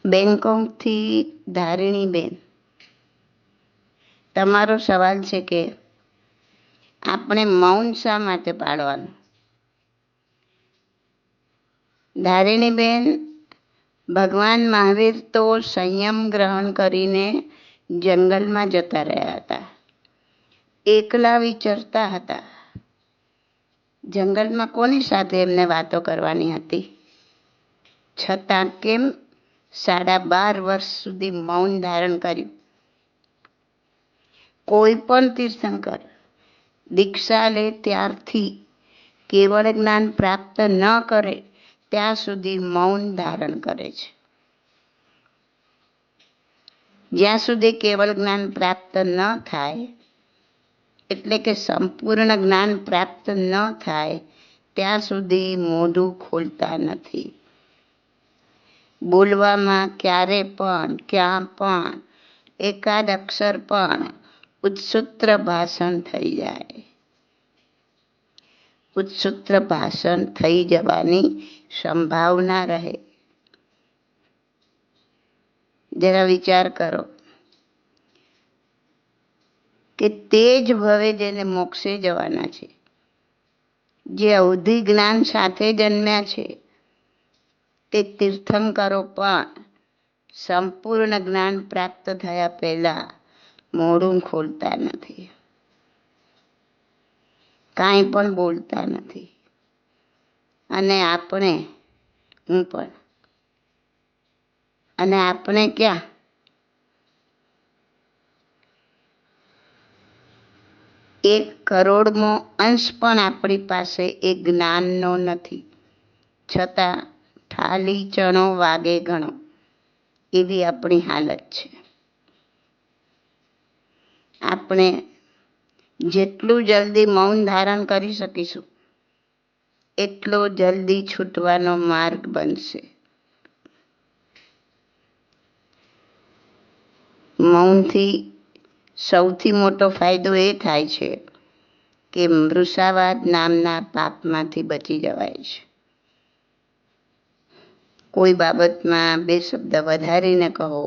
બેંકોકથી ધારિણીબેન, તમારો સવાલ છે કે આપણે મૌન શા માટે પાળવાનું? ધારિણીબેન, ભગવાન મહાવીર તો સંયમ ગ્રહણ કરીને જંગલમાં જતા રહ્યા હતા. એકલા વિચરતા હતા. જંગલમાં કોની સાથે એમને વાતો કરવાની હતી? છતાં કેમ 12.5 વર્ષ સુધી મૌન ધારણ કર્યું? કોઈ પણ તીર્થંકર દીક્ષા લે ત્યારથી કેવળ જ્ઞાન પ્રાપ્ત ન કરે ત્યાં સુધી મૌન ધારણ કરે છે. જ્યાં સુધી કેવળ જ્ઞાન પ્રાપ્ત ન થાય, એટલે કે સંપૂર્ણ જ્ઞાન પ્રાપ્ત ન થાય ત્યાં સુધી મોઢું ખોલતા નથી. બોલવામાં ક્યારે પણ ક્યાં પણ એકાદ અક્ષર પણ ઉચ્ચસૂત્ર ભાષણ થઈ જાય. ઉચ્ચસૂત્ર ભાષણ થઈ જવાની સંભાવના રહે. જરા વિચાર કરો કે તે જ ભવે જેને મોક્ષે જવાના છે, જે અવધિ જ્ઞાન સાથે જન્મ્યા છે, તે તીર્થંકરો પણ સંપૂર્ણ જ્ઞાન પ્રાપ્ત થયા પહેલા મોઢું ખોલતા નથી, કાંઈ પણ બોલતા નથી. અને હું પણ, અને આપણે ક્યાં? એક કરોડમો અંશ પણ આપણી પાસે એ જ્ઞાનનો નથી. છતાં થાલી ચણો વાગે ઘણો, એવી આપણી હાલત છે. આપણે જેટલું જલ્દી મૌન ધારણ કરી શકીશું, એટલો જલ્દી છૂટવાનો માર્ગ બનશે. મૌનથી સૌથી મોટો ફાયદો એ થાય છે કે મૃષાવાદ નામના પાપમાંથી બચી જવાય છે. કોઈ બાબતમાં 2 શબ્દ વધારીને કહો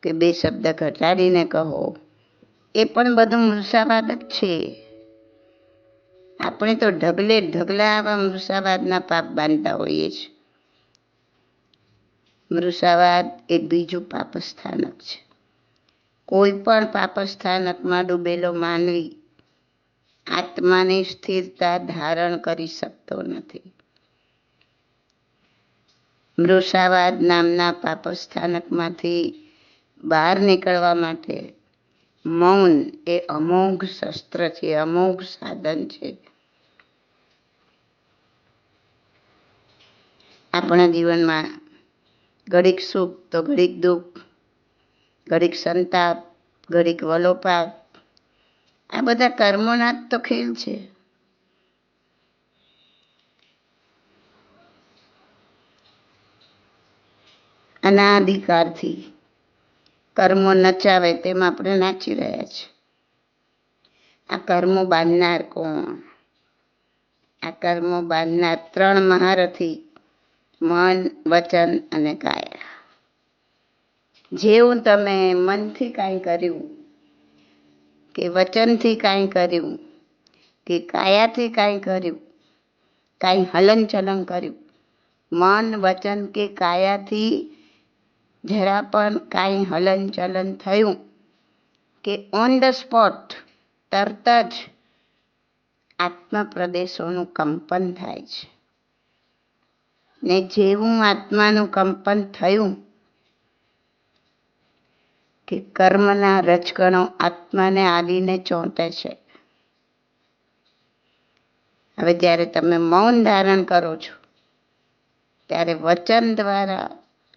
કે 2 શબ્દ ઘટાડીને કહો, એ પણ બધું મૃષાવાદ જ છે. આપણે તો ઢગલે ઢગલા આવા મૃષાવાદના પાપ બાંધતા હોઈએ છીએ. મૃષાવાદ એ બીજું પાપસ્થાનક છે. કોઈ પણ પાપસ્થાનકમાં ડૂબેલો માનવી આત્માની સ્થિરતા ધારણ કરી શકતો નથી. મૃષાવાદ નામના પાપસ્થાનકમાંથી બહાર નીકળવા માટે મૌન એ અમોઘ શસ્ત્ર છે, અમોઘ સાધન છે. આપણા જીવનમાં ઘડીક સુખ તો ઘડીક દુઃખ, ઘડીક સંતાપ, ઘડીક વલોપાત, આ બધા કર્મોના જ તો ખેલ છે. અનાધિકારથી કર્મો નચાવે તેમ આપણે નાચી રહ્યા છીએ. આ કર્મો બાંધનાર કોણ? આ કર્મો બાંધનાર 3 મહારથી: મન, વચન અને કાયા. જેવું તમે મનથી કાંઈ કર્યું કે વચનથી કાંઈ કર્યું કે કાયાથી કાંઈ કર્યું, કાંઈ હલનચલન કર્યું, મન, વચન કે કાયાથી જરા પણ કાંઈ હલનચલન થયું કે ઓન ધ સ્પોટ તરત જ આત્મા પ્રદેશોનું કંપન થાય છે. ને જેવું આત્માનું કંપન થયું કે કર્મના રજકણો આત્માને આવીને ચોંટે છે. હવે જ્યારે તમે મૌન ધારણ કરો છો, ત્યારે વચન દ્વારા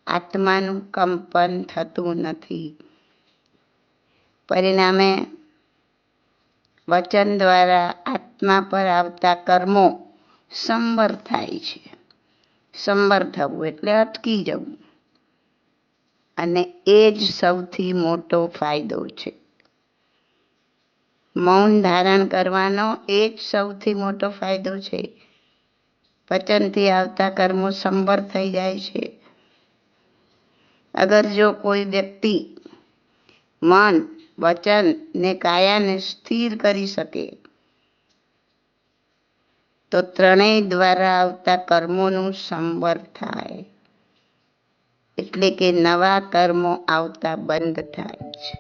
આત્માનું કંપન થતું નથી. પરિણામે વચન દ્વારા આત્મા પર આવતા કર્મો સંવર થાય છે. સંવર થવું એટલે અટકી જવું. અને એ જ સૌથી મોટો ફાયદો છે. મૌન ધારણ કરવાનો એ જ સૌથી મોટો ફાયદો છે. વચનથી આવતા કર્મો સંવર થઈ જાય છે. અગર જો કોઈ વ્યક્તિ મન, વચન ને કાયાને સ્થિર કરી શકે તો ત્રણેય દ્વારા આવતા કર્મોનું સંવર થાય, એટલે કે નવા કર્મો આવતા બંધ થાય છે.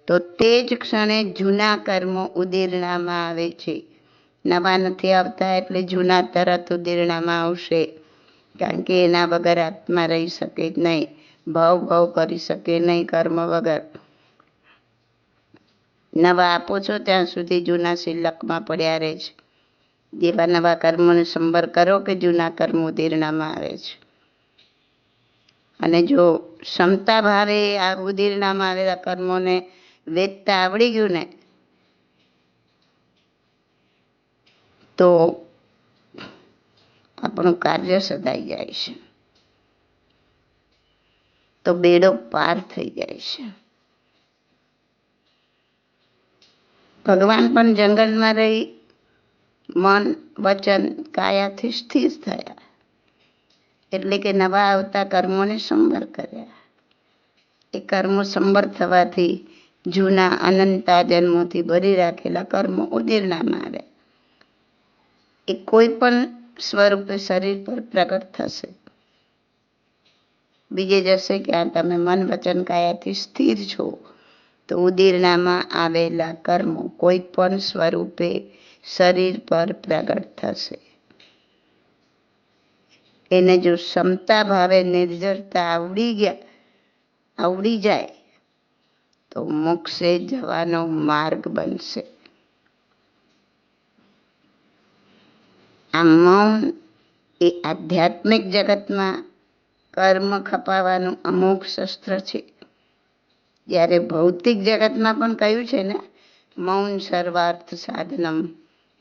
તો તે જ ક્ષણે જૂના કર્મો ઉદીરણામાં આવે છે. નવા નથી આવતા એટલે જૂના તરત ઉદીરણામાં આવશે, કારણ કે એના વગર આત્મા રહી શકે જ નહીં, ભાવ કરી શકે નહીં કર્મ વગર. નવા આપો છો ત્યાં સુધી જૂના શિલ્લકમાં પડ્યા રહે છે. જેવા નવા કર્મોને સંવર કરો કે જૂના કર્મ ઉદીરણામાં આવે છે. અને જો ક્ષમતા ભાવે આ ઉદીરણામાં આવેલા કર્મોને વેચતા આવડી ગયું ને તો આપણું કાર્ય સદાઈ જાય છે, તો બેડો પાર થઈ જાય છે. ભગવાન પણ જંગલમાં રહી મન, વચન, કાયાથી સ્થિર થયા, એટલે કે નવા આવતા કર્મોને સંવર કર્યા. એ કર્મો સંવર થવાથી જૂના અનંતા જન્મોથી ભરી રાખેલા કર્મો ઉદીરણામાં આવ્યા. એ કોઈ પણ સ્વરૂપે શરીર પર પ્રગટ થશે. બીજે જશે કે આ તમે મન, વચન, કાયાથી સ્થિર છો, તો ઉદીરણામાં આવેલા કર્મો કોઈ પણ સ્વરૂપે શરીર પર પ્રગટ થશે. એને જો ક્ષમતા ભાવે નિર્જરતા આવડી જાય તો મોક્ષે જવાનો માર્ગ બનશે. આ મૌન એ આધ્યાત્મિક જગતમાં કર્મ ખપાવવાનું અમોઘ શસ્ત્ર છે. જ્યારે ભૌતિક જગતમાં પણ કહ્યું છે ને, મૌન સર્વાર્થ સાધનમ,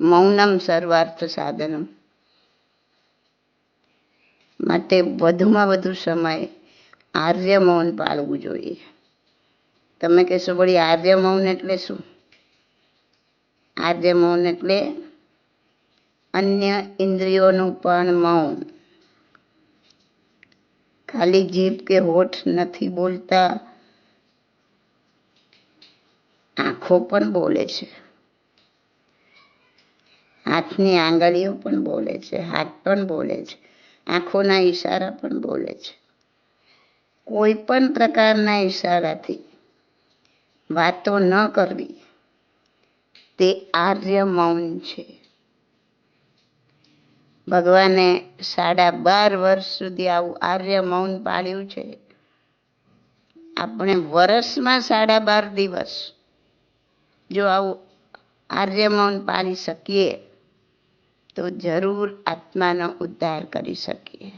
મૌનમ સર્વાર્થ સાધનમ. માટે વધુમાં વધુ સમય આર્ય મૌન પાળવું જોઈએ. તમે કહેશો વળી આર્ય મૌન એટલે શું? આર્ય મૌન એટલે અન્ય ઇન્દ્રિયોનું પણ મૌન. ખાલી જીભ કે હોઠ નથી બોલતા, આંખો પણ બોલે છે, હાથની આંગળીઓ પણ બોલે છે, હાથ પણ બોલે છે, આંખોના ઈશારા પણ બોલે છે. કોઈ પણ પ્રકારના ઈશારાથી વાતો ન કરવી તે આર્ય મૌન છે. ભગવાને 12.5 વર્ષ સુધી આવું આર્ય મૌન પાળ્યું છે. આપણે વર્ષમાં 12.5 દિવસ જો આવું આર્ય મૌન પાળી શકીએ તો જરૂર આત્માનો ઉદ્ધાર કરી શકીએ.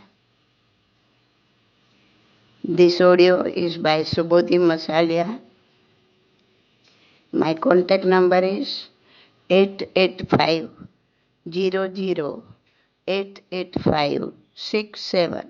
This audio is by Subodhi Masalia. My contact number is 88500 88567.